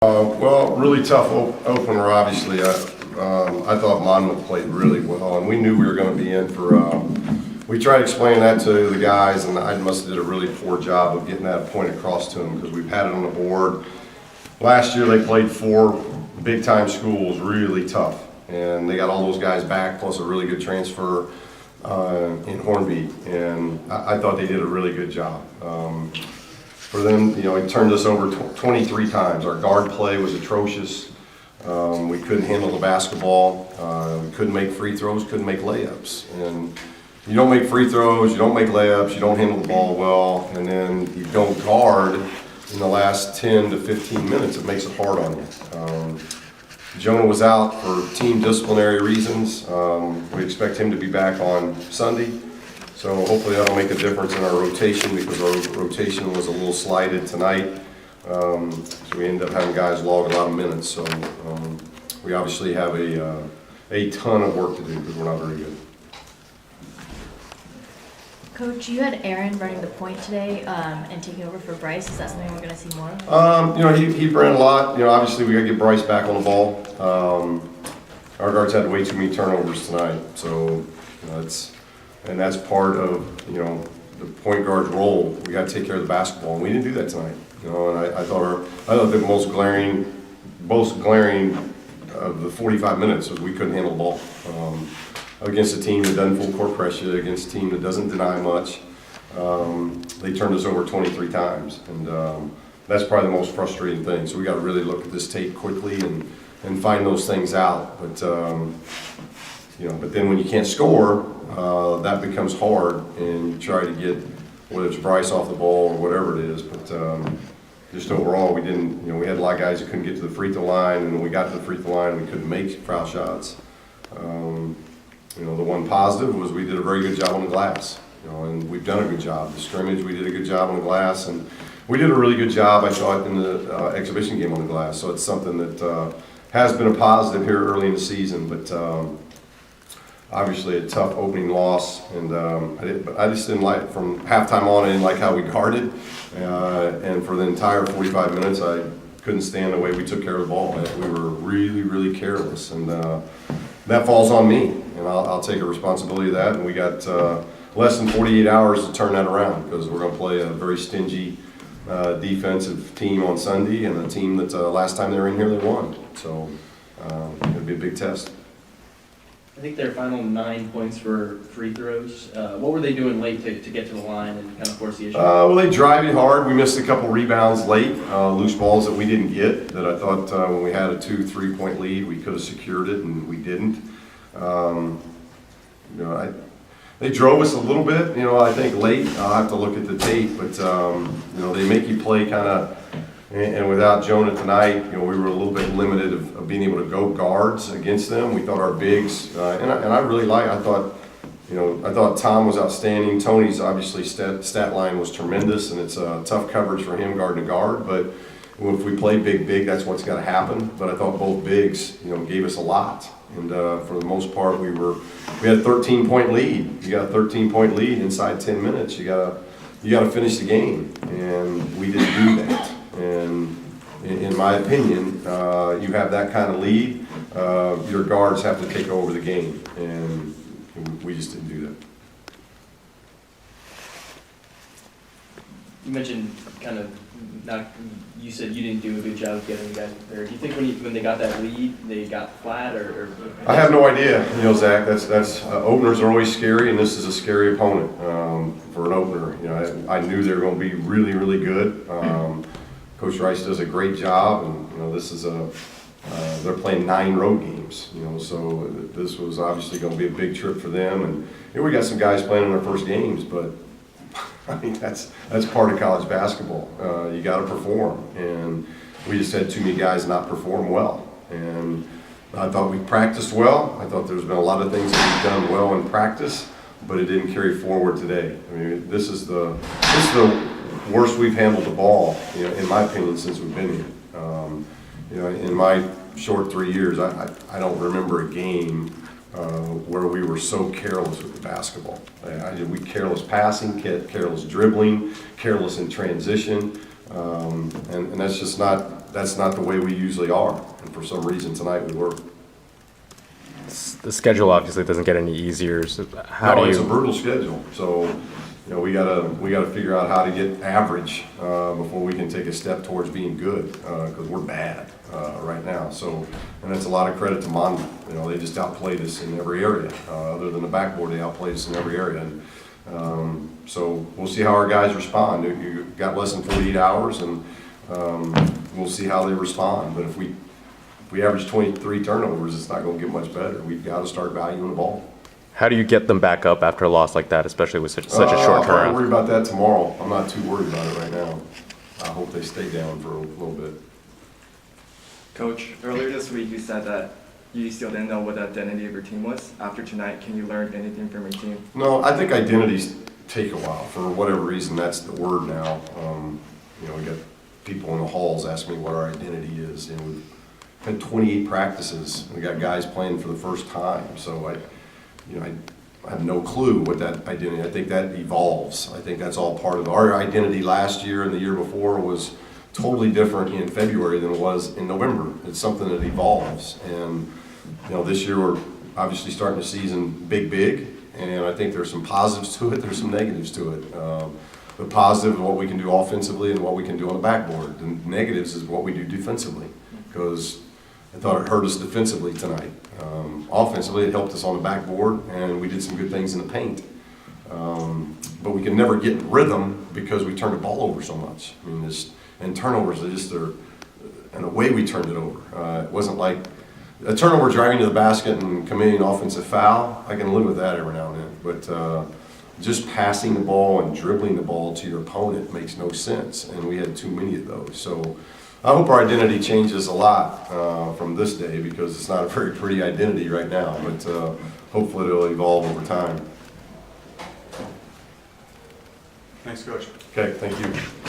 Well, really tough opener, obviously. I thought Monmouth played really well, and we knew we were going to be in for. We tried explaining that to the guys, and I must have did a really poor job of getting that point across to them because we've had it on the board. Last year they played 4 big-time schools, really tough, and they got all those guys back, plus a really good transfer in Hornby, and I thought they did a really good job. For them, it turned us over 23 times. Our guard play was atrocious. We couldn't handle the basketball. We couldn't make free throws, couldn't make layups. And you don't make free throws, you don't make layups, you don't handle the ball well, and then you don't guard in the last 10 to 15 minutes. It makes it hard on you. Jonah was out for team disciplinary reasons. We expect him to be back on Sunday. So hopefully that'll make a difference in our rotation because our rotation was a little slighted tonight. So we end up having guys log a lot of minutes. So we obviously have a ton of work to do because we're not very good. Coach, you had Aaron running the point today and taking over for Bryce. Is that something we're going to see more of? He ran a lot. Obviously we got to get Bryce back on the ball. Our guards had way too many turnovers tonight. So that's part of the point guard's role. We got to take care of the basketball, and we didn't do that tonight. And I thought the most glaring of the 45 minutes was we couldn't handle the ball against a team that doesn't full court press you, against a team that doesn't deny much. They turned us over 23 times, and that's probably the most frustrating thing. So we got to really look at this tape quickly and find those things out. But but then when you can't score, that becomes hard, and you try to get whether it's Bryce off the ball or whatever it is. But just overall, we didn't. We had a lot of guys that couldn't get to the free throw line, and when we got to the free throw line, we couldn't make foul shots. The one positive was we did a very good job on the glass. And we've done a good job. The scrimmage, we did a good job on the glass, and we did a really good job, I thought, in the exhibition game on the glass. So it's something that has been a positive here early in the season, but. Obviously a tough opening loss, and I just didn't like, from halftime on, I didn't like how we guarded, and for the entire 45 minutes I couldn't stand the way we took care of the ball. We were really, really careless, and that falls on me, and I'll take a responsibility of that, and we got less than 48 hours to turn that around because we're going to play a very stingy defensive team on Sunday, and a team that last time they were in here they won, so it'll be a big test. I think their final 9 points were free throws. What were they doing late to get to the line and kind of force the issue? Well, they drive it hard. We missed a couple rebounds late, loose balls that we didn't get, that I thought when we had a 2-3 point lead, we could have secured it, and we didn't. They drove us a little bit, I think late. I'll have to look at the tape, but, they make you play kind of, and without Jonah tonight, we were a little bit limited of being able to go guards against them. We thought our bigs, and I really I thought Tom was outstanding. Tony's obviously stat line was tremendous, and it's a tough coverage for him guard to guard. But if we play big, that's what's got to happen. But I thought both bigs, gave us a lot, and for the most part, we had a 13-point lead. You got a 13-point lead inside 10 minutes. You gotta finish the game, and we didn't do that. And in my opinion, you have that kind of lead, your guards have to take over the game, and we just didn't do that. You mentioned you said you didn't do a good job of getting the guys prepared. Do you think when they got that lead, they got flat, or? I have no idea, Zach. That's openers are always scary, and this is a scary opponent for an opener. I knew they were going to be really, really good. Coach Rice does a great job, and this is they're playing 9 road games, so this was obviously going to be a big trip for them. And we got some guys playing in their first games, but I mean that's part of college basketball. You got to perform, and we just had too many guys not perform well. And I thought we practiced well. I thought there's been a lot of things that we've done well in practice, but it didn't carry forward today. I mean, this is the worst we've handled the ball, in my opinion, since we've been here. In my short 3 years, I don't remember a game where we were so careless with the basketball. We careless passing, careless dribbling, careless in transition, and that's just not that's not the way we usually are. And for some reason tonight we were. The schedule obviously doesn't get any easier. So how No, do it's a you? brutal schedule. So, you know, we gotta figure out how to get average before we can take a step towards being good, because we're bad right now. So, and that's a lot of credit to Monmouth. You know, they just outplayed us in every area. Other than the backboard, they outplayed us in every area. And so we'll see how our guys respond. You've got less than 48 hours, and we'll see how they respond. But if we average 23 turnovers, it's not going to get much better. We've got to start valuing the ball. How do you get them back up after a loss like that, especially with such a short I'll probably worry turnaround? about that tomorrow. I'm not too worried about it right now. I hope they stay down for a little bit. Coach, earlier this week you said that you still didn't know what the identity of your team was. After tonight, can you learn anything from your team? No, I think identities take a while. For whatever reason, that's the word now. You know, we got people in the halls asking me what our identity is. And we've had 28 practices. We got guys playing for the first time. So I have no clue what that identity. I think that evolves. I think that's all part of our identity. Last year and the year before was totally different in February than it was in November. It's something that evolves. And you know, this year we're obviously starting the season big, and I think there's some positives to it. There's some negatives to it. The positive is what we can do offensively and what we can do on the backboard. The negatives is what we do defensively, because I thought it hurt us defensively tonight. Offensively, it helped us on the backboard, and we did some good things in the paint. But we can never get in rhythm because we turned the ball over so much. I mean, and turnovers are just and the way we turned it over. It wasn't like a turnover driving to the basket and committing an offensive foul. I can live with that every now and then. But just passing the ball and dribbling the ball to your opponent makes no sense, and we had too many of those. So I hope our identity changes a lot from this day, because it's not a very pretty identity right now, but hopefully it'll evolve over time. Thanks, Coach. Okay, thank you.